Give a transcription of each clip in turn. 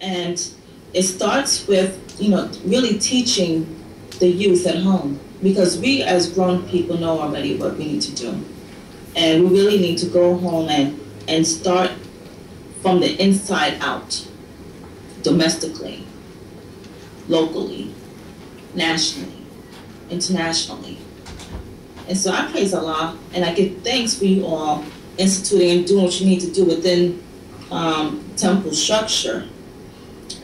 And it starts with, really teaching the youth at home, because we as grown people know already what we need to do. And we really need to go home and start from the inside out, domestically, locally, nationally, internationally. And so I praise Allah, and I give thanks for you all instituting and doing what you need to do within temple structure,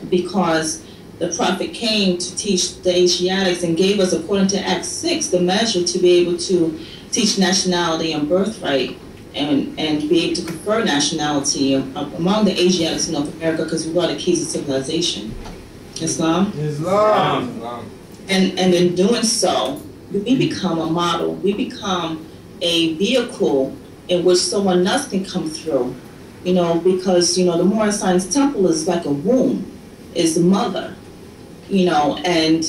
because the Prophet came to teach the Asiatics and gave us, according to Acts 6, the measure to be able to teach nationality and birthright, and be able to confer nationality among the Asiatics in North America, because we are the keys of civilization. Islam? Islam. And in doing so, we become a model. We become a vehicle in which someone else can come through. Because, the Moorish Science Temple is like a womb, is the mother, and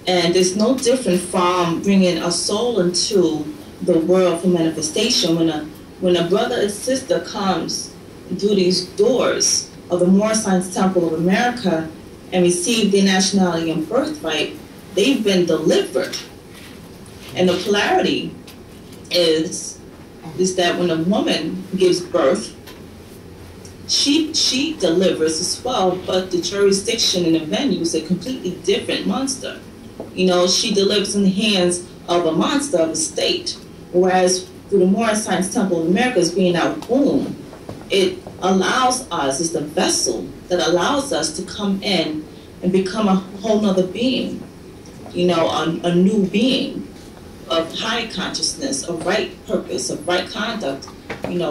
it's no different from bringing a soul into the world for manifestation. When a brother or sister comes through these doors of the Moorish Science Temple of America and receive their nationality and birthright, they've been delivered. And the polarity is that when a woman gives birth, she delivers as well, but the jurisdiction and the venue is a completely different monster. She delivers in the hands of a monster of a state, whereas through the Moorish Science Temple of America as being our womb, it allows us, it's the vessel that allows us to come in and become a whole nother being, a new being of high consciousness, of right purpose, of right conduct,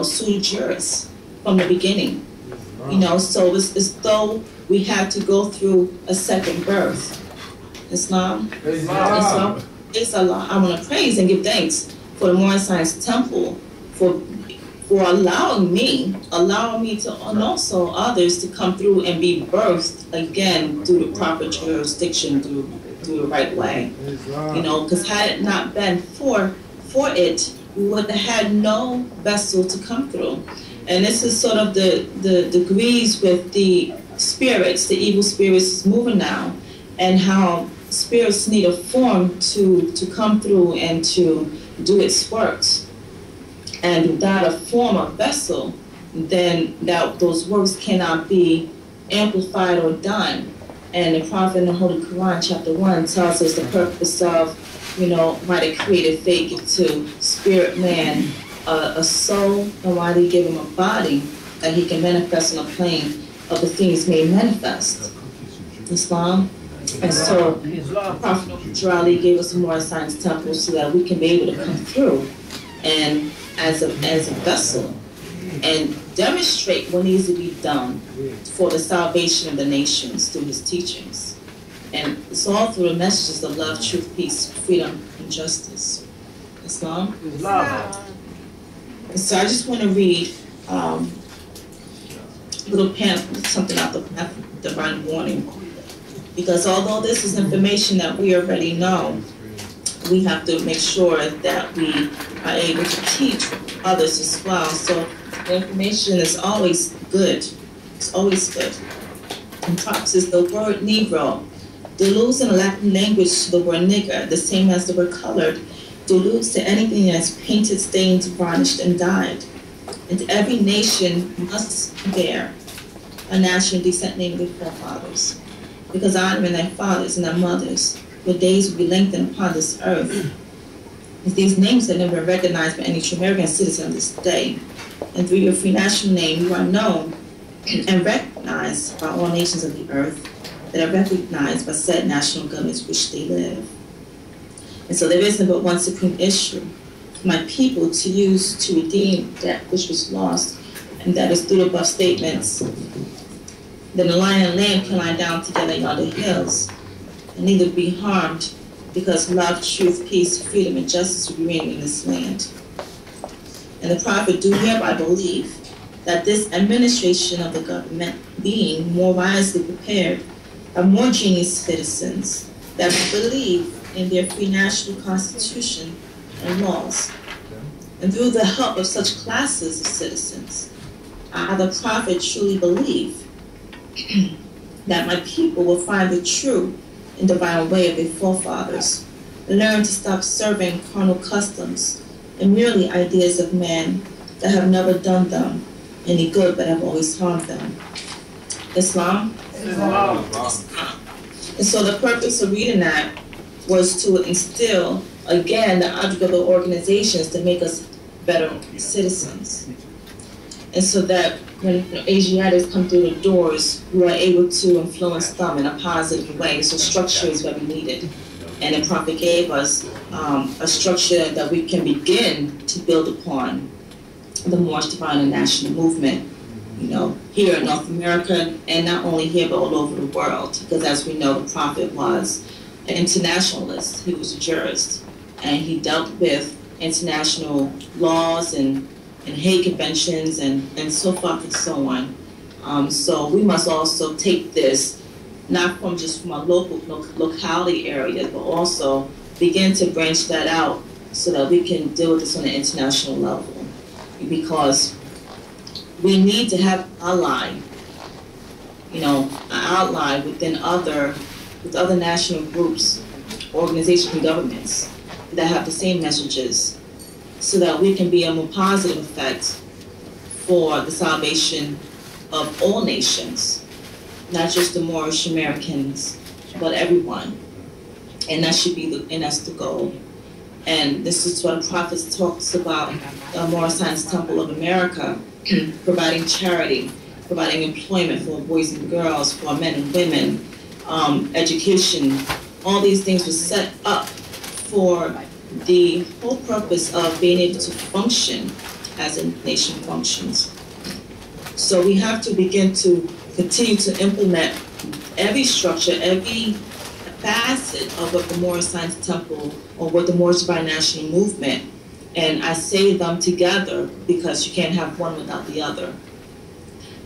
sui juris from the beginning. So it's as though we have to go through a second birth. Islam. Islam. It's Allah. I want to praise and give thanks for the Moorish Science Temple for allowing me to, and also others, to come through and be birthed again through the proper jurisdiction, through the right way. Because had it not been for it, we would have had no vessel to come through. And this is sort of the degrees with the spirits, the evil spirits moving now, and how spirits need a form to come through and to do its works. And without a form of vessel, then those works cannot be amplified or done. And the Prophet in the Holy Quran, chapter 1, tells us the purpose of, why they created faith to spirit man a soul, and why they give him a body that he can manifest on a plane of the things made manifest. Islam. And so Prophet Ali gave us some more science temples so that we can be able to come through and as a vessel and demonstrate what needs to be done for the salvation of the nations through his teachings. And it's all through the messages of love, truth, peace, freedom, and justice. Islam. And so I just want to read a little pamphlet, something out the Divine Warning. Because although this is information that we already know, we have to make sure that we are able to teach others as well. So the information is always good. It's always good. And props is the word Negro. Deludes in the Latin language to the word nigger, the same as the word colored, deludes to anything that's painted, stained, varnished, and dyed. And every nation must bear a national descent name of their forefathers, because honoring their fathers and their mothers, your days will be lengthened upon this earth. If these names have never been recognized by any true American citizen of this day, and through your free national name, you are known and recognized by all nations of the earth that are recognized by said national governments which they live. And so there isn't but one supreme issue for my people to use to redeem that which was lost, and that is through the above statements. Then the lion and lamb can lie down together yonder hills, and neither be harmed, because love, truth, peace, freedom, and justice will be reigning in this land. And the prophet do hereby believe that this administration of the government being more wisely prepared by more genius citizens that believe in their free national constitution and laws. And through the help of such classes of citizens, I, the prophet, truly believe that my people will find the true and divine way of their forefathers, learn to stop serving carnal customs and merely ideas of men that have never done them any good but have always harmed them. Islam? Islam. And so the purpose of reading that was to instill, again, the object of the organizations to make us better citizens. And so that when Asiatics come through the doors, we are able to influence them in a positive way. So structure is what we needed. And the Prophet gave us a structure that we can begin to build upon the Moorish Divine and National Movement, here in North America, and not only here, but all over the world. Because as we know, the Prophet was an internationalist. He was a jurist, and he dealt with international laws and Hague conventions and so forth and so on. So we must also take this, not from just from our locality area, but also begin to branch that out so that we can deal with this on an international level. Because we need to have ally, an ally within other national groups, organizations, and governments that have the same messages, so that we can be a more positive effect for the salvation of all nations, not just the Moorish Americans, but everyone. And that should be that's the goal. And this is what the Prophet talks about, the Moorish Science Temple of America, providing charity, providing employment for boys and girls, for men and women, education. All these things were set up for the whole purpose of being able to function as a nation functions. So we have to begin to continue to implement every structure, every facet of what the Moorish Science Temple or what the Moorish Divine National Movement, and I say them together because you can't have one without the other,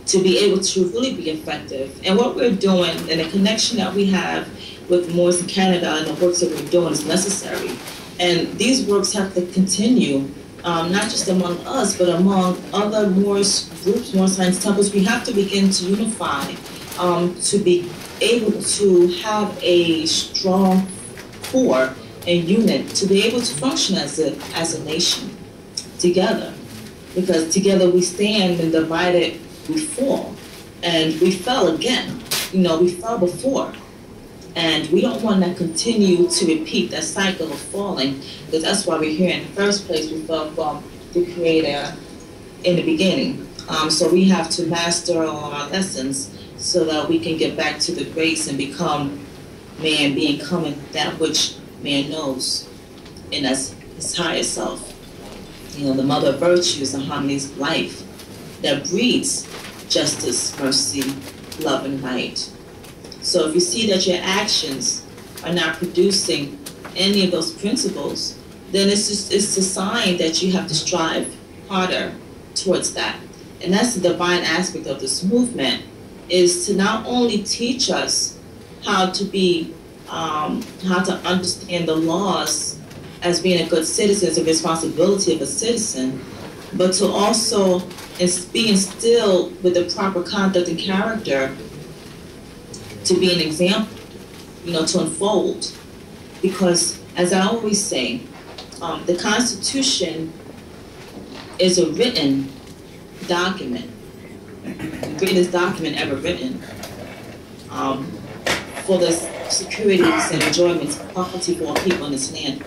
to be able to really be effective. And what we're doing and the connection that we have with Moors in Canada and the works that we're doing is necessary. And these works have to continue, not just among us, but among other Moorish groups, Moorish Science Temples. We have to begin to unify to be able to have a strong core and unit to be able to function as a nation together. Because together we stand, and divided we fall. And we fell again. We fell before. And we don't want to continue to repeat that cycle of falling, because that's why we're here in the first place. We fell from the Creator in the beginning. So we have to master all our lessons so that we can get back to the grace and become man, becoming that which man knows in his higher self. The mother of virtues and harmony's life that breeds justice, mercy, love, and right. So if you see that your actions are not producing any of those principles, then it's a sign that you have to strive harder towards that. And that's the divine aspect of this movement, is to not only teach us how to understand the laws as being a good citizen, is a responsibility of a citizen, but to also be instilled with the proper conduct and character to be an example, to unfold. Because, as I always say, the Constitution is a written document, the greatest document ever written, for the securities and enjoyments of property for all people in this land.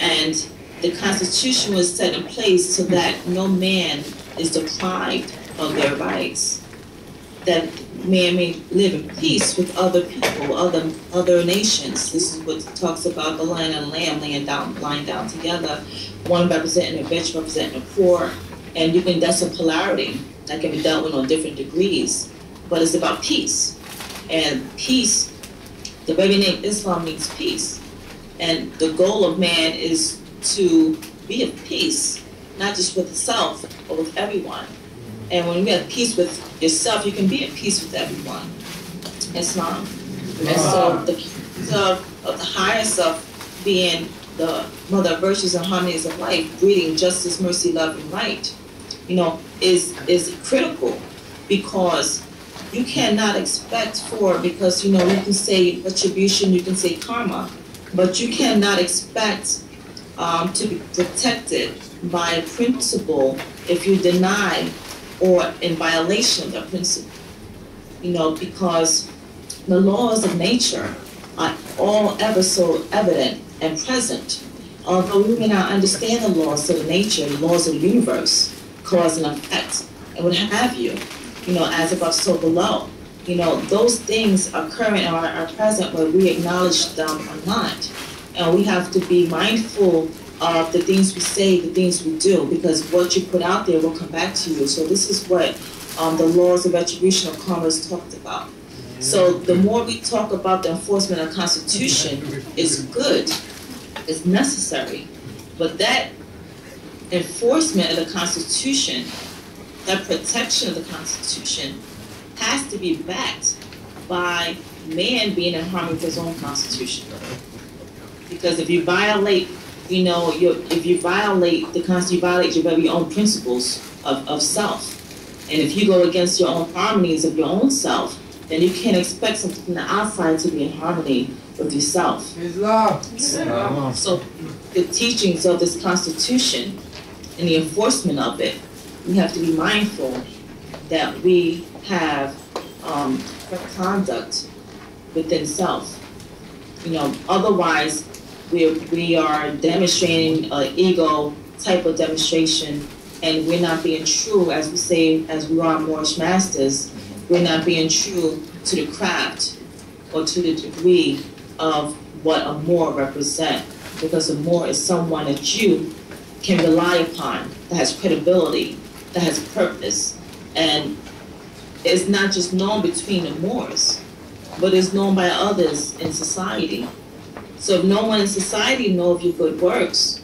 And the Constitution was set in place so that no man is deprived of their rights, that man may live in peace with other people, other nations. This is what talks about the lion and the lamb lying down together, one representing the rich, representing the poor, and that's a polarity that can be dealt with on different degrees, but it's about peace. And peace, the very name Islam means peace, and the goal of man is to be at peace, not just with itself, but with everyone. And when you're at peace with yourself, you can be at peace with everyone. Islam. And so the higher self being the mother of virtues and harmonies of life, breeding justice, mercy, love, and right, is critical, because you cannot expect for, because, you know, you can say retribution, you can say karma, but you cannot expect to be protected by a principle if you deny or in violation of that principle. You know, because the laws of nature are all ever so evident and present. Although we may not understand the laws of nature, the laws of the universe, cause and effect, and what have you, you know, as above, so below. You know, those things are current and are present whether we acknowledge them or not. And we have to be mindful of the things we say, the things we do, because what you put out there will come back to you. So this is what the laws of retribution of karma is talked about. So the more we talk about the enforcement of the Constitution is good, is necessary, but that enforcement of the Constitution, that protection of the Constitution, has to be backed by man being in harmony with his own Constitution. Because if you violate, you know, if you violate the Constitution, you violate your very own principles of self. And if you go against your own harmonies of your own self, then you can't expect something from the outside to be in harmony with yourself. So the teachings of this Constitution and the enforcement of it, we have to be mindful that we have conduct within self. You know, otherwise we are demonstrating an ego type of demonstration, and we're not being true, as we say, as we are Moorish masters, we're not being true to the craft or to the degree of what a Moor represents. Because a Moor is someone that you can rely upon, that has credibility, that has purpose, and it's not just known between the Moors, but it's known by others in society. So if no one in society knows of your good works,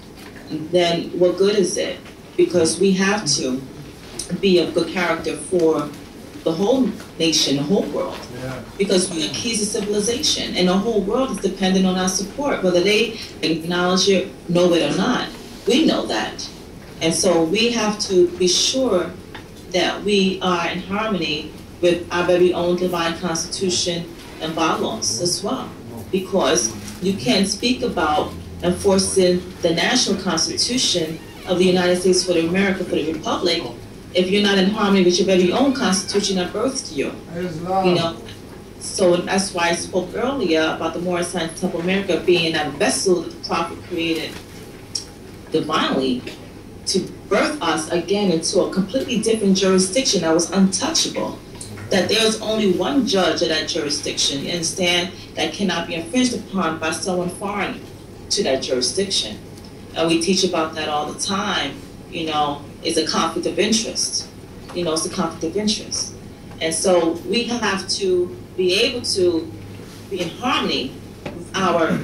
then what good is it? Because we have to be of good character for the whole nation, the whole world. Because we are keys of civilization, and the whole world is dependent on our support, whether they acknowledge it, know it or not. We know that. And so we have to be sure that we are in harmony with our very own divine Constitution and bylaws as well. Because you can't speak about enforcing the national Constitution of the United States for America, for the Republic, if you're not in harmony with your very own Constitution that birthed you. You know, so that's why I spoke earlier about the Moorish Science Temple of America being a vessel that the Prophet created divinely to birth us again into a completely different jurisdiction that was untouchable. That there's only one judge of that jurisdiction, you understand, that cannot be infringed upon by someone foreign to that jurisdiction. And we teach about that all the time, you know, it's a conflict of interest. You know, it's a conflict of interest. And so we have to be able to be in harmony with our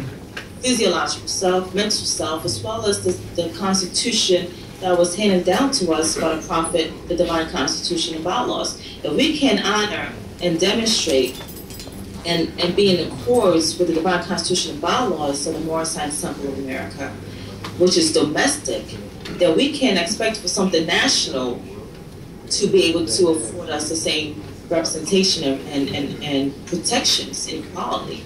physiological self, mental self, as well as the Constitution that was handed down to us by the Prophet, the divine Constitution and bylaws. If we can honor and demonstrate and be in accordance with the divine Constitution and bylaws of the Moorish Science Temple of America, which is domestic, then we can't expect for something national to be able to afford us the same representation and protections and equality.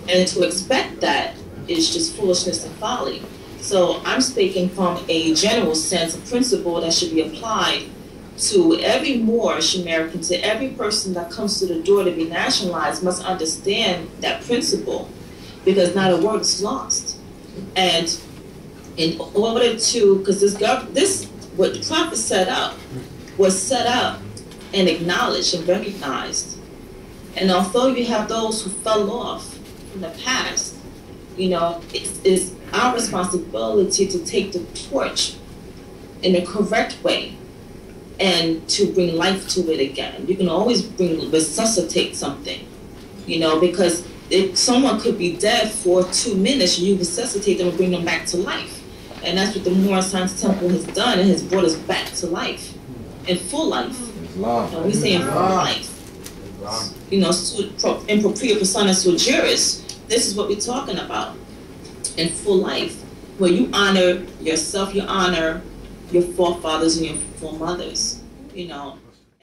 And to expect that is just foolishness and folly. So I'm speaking from a general sense, a principle that should be applied to every Moorish American, to every person that comes to the door to be nationalized must understand that principle, because not a word is lost. And in order to, because this, what the Prophet set up, was set up and acknowledged and recognized. And although you have those who fell off in the past, you know, it's our responsibility to take the torch in the correct way and to bring life to it again. You can always resuscitate something, you know, because if someone could be dead for 2 minutes, you resuscitate them and bring them back to life. And that's what the Moorish Science Temple has done. It has brought us back to life, in full life. And we say in full life. You know, in propria persona sua juris, this is what we're talking about. In full life, where you honor yourself, you honor your forefathers and your foremothers, you know.